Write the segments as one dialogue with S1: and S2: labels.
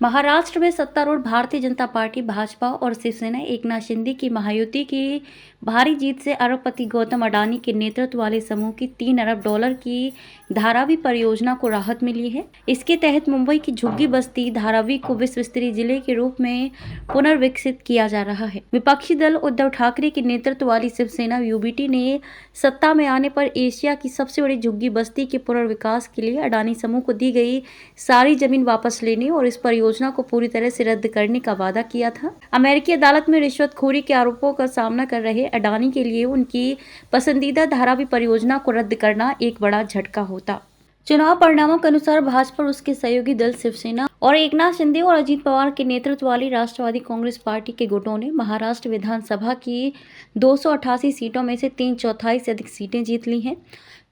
S1: महाराष्ट्र में सत्तारूढ़ भारतीय जनता पार्टी भाजपा और शिवसेना एकनाथ शिंदे की महायुति की भारी जीत से अरबपति गौतम अडानी के नेतृत्व वाले समूह की $3 अरब की धारावी परियोजना को राहत मिली है। इसके तहत मुंबई की झुग्गी बस्ती धारावी को विश्व स्तरीय जिले के रूप में पुनर्विकसित किया जा रहा है। विपक्षी दल उद्धव ठाकरे के नेतृत्व वाली शिवसेना यूबीटी ने सत्ता में आने पर एशिया की सबसे बड़ी झुग्गी बस्ती के पुनर्विकास के लिए अडानी समूह को दी गई सारी जमीन वापस लेने और इस परियोजना को पूरी तरह से रद्द करने का वादा किया था। अमेरिकी अदालत में रिश्वतखोरी के आरोपों का सामना कर रहे अडानी के लिए उनकी पसंदीदा धारावी परियोजना को रद्द करना एक बड़ा झटका होता। चुनाव परिणामों के अनुसार भाजपा और उसके सहयोगी दल शिवसेना और एकनाथ शिंदे और अजीत पवार के नेतृत्व वाली राष्ट्रवादी कांग्रेस पार्टी के गुटों ने महाराष्ट्र विधानसभा की 288 सीटों में से 3/4 से अधिक सीटें जीत ली हैं।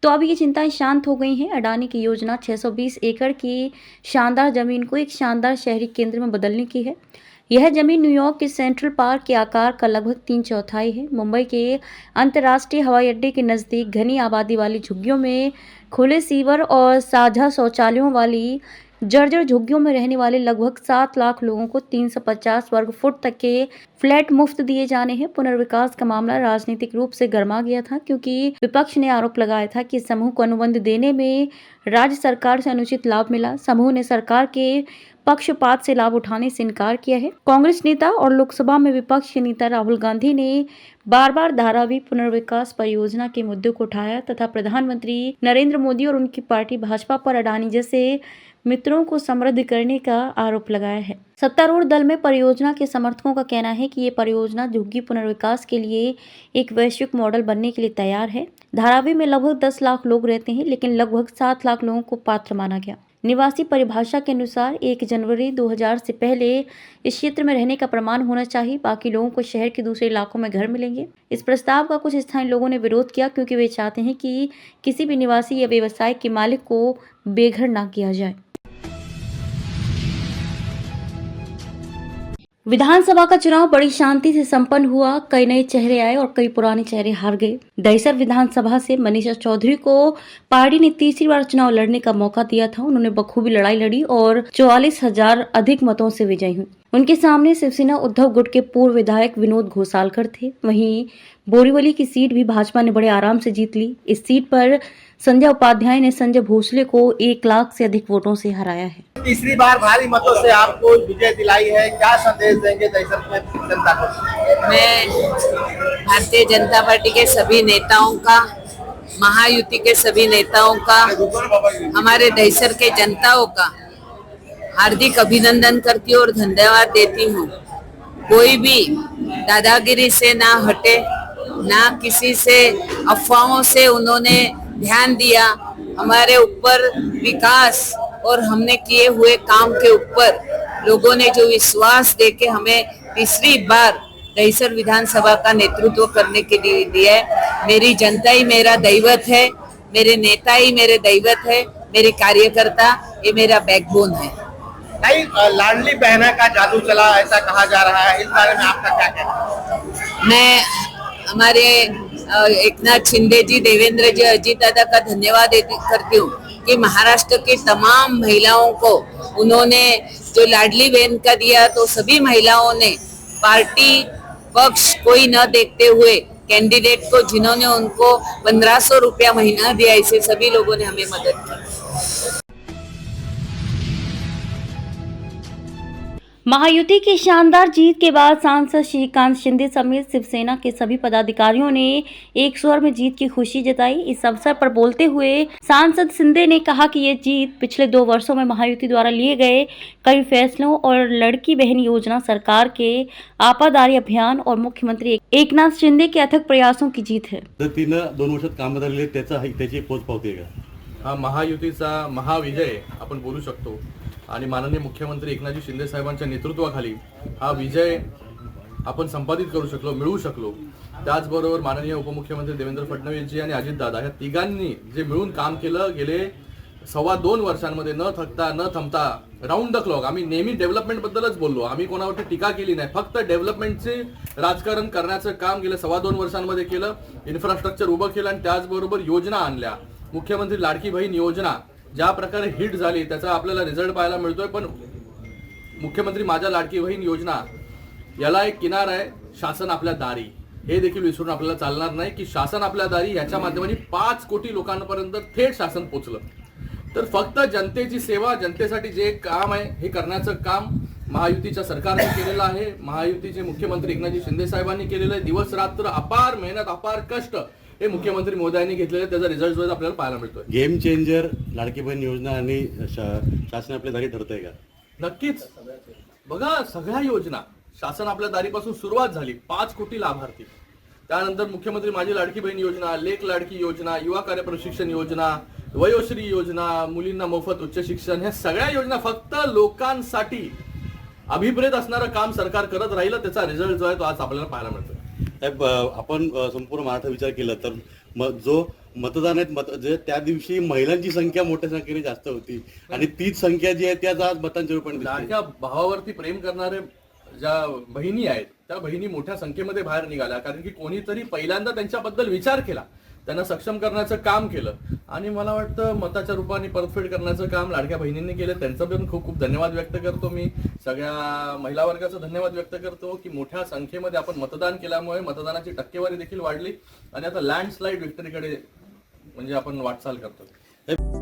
S1: तो अब ये चिंताएं शांत हो गई हैं। अडानी की योजना 620 एकड़ की शानदार जमीन को एक शानदार शहरी केंद्र में बदलने की है। यह जमीन न्यूयॉर्क के सेंट्रल पार्क के आकार का लगभग 3/4 है। मुंबई के अंतर्राष्ट्रीय हवाई अड्डे के नज़दीक घनी आबादी वाली झुग्गियों में खुले सीवर और साझा शौचालयों वाली जर्जर झुग्गियों में रहने वाले लगभग 7 लाख लोगों को 350 वर्ग फुट तक के फ्लैट मुफ्त दिए जाने हैं। पुनर्विकास का मामला राजनीतिक रूप से गर्मा गया था क्योंकि विपक्ष ने आरोप लगाया था कि समूह को अनुबंध देने में राज्य सरकार से अनुचित लाभ मिला। समूह ने सरकार के पक्षपात से लाभ उठाने से इनकार किया है। कांग्रेस नेता और लोकसभा में विपक्ष के नेता राहुल गांधी ने बार बार धारावी पुनर्विकास परियोजना के मुद्दे को उठाया तथा प्रधानमंत्री नरेंद्र मोदी और उनकी पार्टी भाजपा पर अडानी जैसे मित्रों को समृद्ध करने का आरोप लगाया है। सत्तारूढ़ दल में परियोजना के समर्थकों का कहना है कि ये परियोजना झुग्गी पुनर्विकास के लिए एक वैश्विक मॉडल बनने के लिए तैयार है। धारावी में लगभग 10 लाख लोग रहते हैं, लेकिन लगभग 7 लाख लोगों को पात्र माना गया। निवासी परिभाषा के अनुसार 1 जनवरी 2000 से पहले इस क्षेत्र में रहने का प्रमाण होना चाहिए। बाकी लोगों को शहर के दूसरे इलाकों में घर मिलेंगे। इस प्रस्ताव का कुछ स्थानीय लोगों ने विरोध किया क्योंकि वे चाहते हैं कि किसी भी निवासी या व्यवसाय के मालिक को बेघर न किया जाए। विधानसभा का चुनाव बड़ी शांति से संपन्न हुआ। कई नए चेहरे आए और कई पुराने चेहरे हार गए। दहिसर विधानसभा से मनीषा चौधरी को पार्टी ने तीसरी बार चुनाव लड़ने का मौका दिया था। उन्होंने बखूबी लड़ाई लड़ी और 44,000 अधिक मतों से विजयी हुई। उनके सामने शिवसेना उद्धव गुट के पूर्व विधायक विनोद घोसालकर थे। वहीं बोरीवली की सीट भी भाजपा ने बड़े आराम से जीत ली। इस सीट पर संजय उपाध्याय ने संजय भोसले को 1 लाख से अधिक वोटों से हराया है।
S2: तीसरी बार भारी मतों से आपको विजय दिलाई है, क्या संदेश देंगे दहिसर में जनता को?
S3: मैं भारतीय जनता पार्टी के सभी नेताओं का, महायुति के सभी नेताओं का, हमारे दहिसर के जनताओं का हार्दिक अभिनंदन करती हूँ और धन्यवाद देती हूँ। कोई भी दादागिरी से ना हटे, ना किसी से अफवाहों से उन्होंने ध्यान दिया। हमारे ऊपर विकास और हमने किए हुए काम के ऊपर लोगों ने जो विश्वास देके हमें तीसरी बार दहिसर विधानसभा का नेतृत्व करने के लिए दिया है। मेरी जनता ही मेरा दैवत है, मेरे नेता ही मेरे दैवत है, मेरे कार्यकर्ता ये मेरा बैकबोन है।
S2: नहीं, लाडली बहना का जादू चला ऐसा कहा जा रहा है, इस बारे में आपका क्या कहना?
S3: मैं हमारे एकनाथ शिंदे जी, देवेंद्र जी, अजीत दादा का धन्यवाद करती हूँ कि महाराष्ट्र की तमाम महिलाओं को उन्होंने जो लाडली बहन का दिया, तो सभी महिलाओं ने पार्टी पक्ष कोई न देखते हुए कैंडिडेट को, जिन्होंने उनको 1500 रुपया महीना दिया, ऐसे सभी लोगों ने हमें मदद की।
S1: महायुति की शानदार जीत के बाद सांसद श्रीकांत शिंदे समेत शिवसेना के सभी पदाधिकारियों ने एक स्वर में जीत की खुशी जताई। इस अवसर पर बोलते हुए सांसद शिंदे ने कहा कि ये जीत पिछले 2 वर्षों में महायुति द्वारा लिए गए कई फैसलों और लड़की बहन योजना, सरकार के आपादारी अभियान और मुख्यमंत्री एकनाथ शिंदे के अथक प्रयासों की जीत है।
S4: 2 वर्षात काम झालेले त्याची पोचपावती आहे का?
S5: हा महायुतीचा महाविजय आपण बोलू शकतो आणि माननीय मुख्यमंत्री एकनाथजी शिंदे साहेबांच्या नेतृत्वाखाली हा विजय आपण संपादित करू शकलो, मिळवू शकलो। त्याचबरोबर माननीय उपमुख्यमंत्री देवेंद्र फडणवीसजी आणि अजितदादा ह्या तिघांनी जे मिळून काम केलं गेले 2.25 वर्षांमध्ये, न थकता न थांबता राऊंड द क्लॉक। आम्ही नेहमी डेव्हलपमेंट बद्दलच बोललो, आम्ही कोणावरती टीका केली नाही, फक्त डेव्हलपमेंटचे राजकारण करण्याचं काम गेल्या 2.25 वर्षांमध्ये केलं। इन्फ्रास्ट्रक्चर उभं केलं आणि त्याचबरोबर योजना आणल्या। मुख्यमंत्री लाडकी बहीण योजना ज्या प्रकारे हिट झाली त्याचा आपल्याला रिझल्ट पाहायला मिळतोय। पण मुख्यमंत्री माझ्या लाडकी बहीण योजना याला एक किनार आहे शासन आपल्या दारी, हे देखील विसरून आपल्याला चालणार नाही की शासन आपल्या दारी याच्या माध्यमाने 5 कोटी लोकांपर्यंत थेट शासन पोहोचलं. तर फक्त जनतेची सेवा, जनतेसाठी जे काम आहे हे करण्याचं काम महायुतीच्या सरकारने केलेलं आहे. महायुतीचे मुख्यमंत्री एकनाथजी शिंदे साहेबांनी केलेलं आहे. दिवस रात्र अपार मेहनत, अपार कष्ट हे मुख्यमंत्री मोदयांनी घेतलेले, त्याचा रिझल्ट आपल्याला पाहायला मिळतोय.
S4: गेम चेंजर लाडकी बहीण योजना आणि शासन आपल्या दारी ठरतंय का?
S5: नक्कीच. बघा, सगळ्या योजना शासन आपल्या दारीपासून सुरुवात झाली. 5 कोटी लाभार्थी, त्यानंतर मुख्यमंत्री माझी लाडकी बहीण योजना, लेक लाडकी योजना, युवा कार्य प्रशिक्षण योजना, वयोश्री योजना, मुलींना मोफत उच्च शिक्षण, ह्या सगळ्या योजना फक्त लोकांसाठी अभिप्रेत असणारं काम सरकार करत राहिलं. त्याचा रिझल्ट जो आहे तो आज आपल्याला पाहायला मिळतोय.
S4: साहेब, आपण संपूर्ण महाराष्ट्र विचार केला तर जो मतदान आहेत जे त्या दिवशी महिलांची संख्या मोठ्या संख्येने जास्त होती आणि तीच संख्या जी आहे त्याच आज मतांच्या रूपाने
S5: लाडक्या भावावरती प्रेम करणारे ज्या बहिणी आहेत त्या बहिणी मोठ्या संख्येमध्ये बाहेर निघाल्या, कारण की कोणीतरी पहिल्यांदा त्यांच्याबद्दल विचार केला, त्यांना सक्षम करण्याचं काम केलं आणि मला वाटतं मताच्या रूपाने परतफेड करण्याचं काम लाडक्या बहिणींनी केलं. त्यांचं पण खूप खूप धन्यवाद व्यक्त करतो मी. सगळ्या महिला वर्गाचा धन्यवाद व्यक्त करतो की मोठ्या संख्येमध्ये आपण मतदान केल्यामुळे मतदानाची टक्केवारी देखील वाढली आणि आता लँडस्लाईड विक्टरीकडे म्हणजे आपण वाटचाल करतो.